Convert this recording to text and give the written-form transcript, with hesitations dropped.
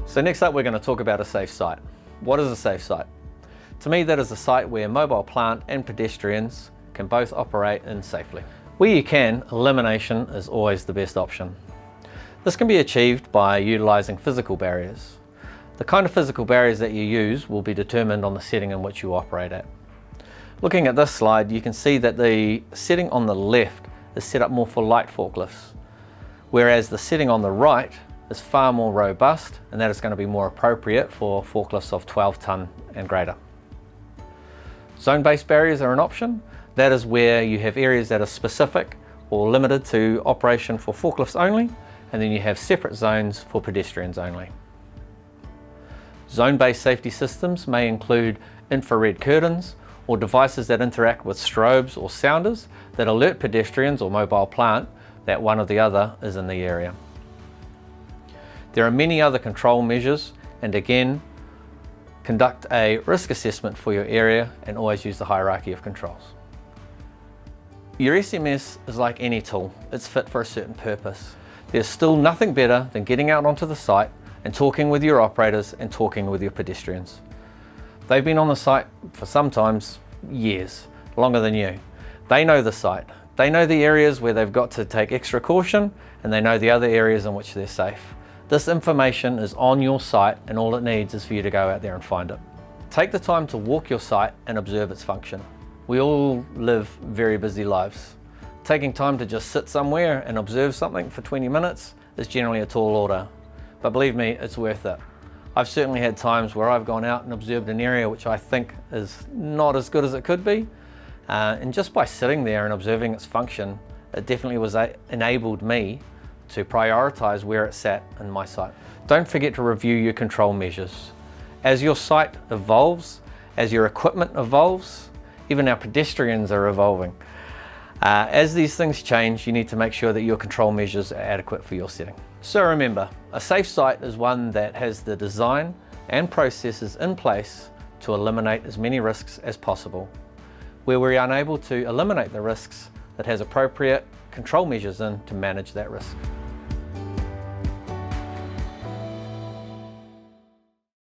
So next up, we're going to talk about a safe site. What is a safe site? To me, that is a site where mobile plant and pedestrians can both operate in safely. Where you can, elimination is always the best option. This can be achieved by utilising physical barriers. The kind of physical barriers that you use will be determined on the setting in which you operate at. Looking at this slide, you can see that the setting on the left is set up more for light forklifts, whereas the setting on the right is far more robust, and that is going to be more appropriate for forklifts of 12 tonne and greater. Zone-based barriers are an option. That is where you have areas that are specific or limited to operation for forklifts only, and then you have separate zones for pedestrians only. Zone-based safety systems may include infrared curtains or devices that interact with strobes or sounders that alert pedestrians or mobile plant that one or the other is in the area. There are many other control measures, and again, conduct a risk assessment for your area and always use the hierarchy of controls. Your SMS is like any tool, it's fit for a certain purpose. There's still nothing better than getting out onto the site and talking with your operators and talking with your pedestrians. They've been on the site for sometimes years, longer than you. They know the site, they know the areas where they've got to take extra caution, and they know the other areas in which they're safe. This information is on your site, and all it needs is for you to go out there and find it. Take the time to walk your site and observe its function. We all live very busy lives. Taking time to just sit somewhere and observe something for 20 minutes is generally a tall order, but believe me, it's worth it. I've certainly had times where I've gone out and observed an area which I think is not as good as it could be, and just by sitting there and observing its function, it definitely enabled me to prioritise where it sat in my site. Don't forget to review your control measures. As your site evolves, as your equipment evolves, even our pedestrians are evolving. As these things change, you need to make sure that your control measures are adequate for your setting. So remember, a safe site is one that has the design and processes in place to eliminate as many risks as possible. Where we're unable to eliminate the risks, it has appropriate control measures in to manage that risk.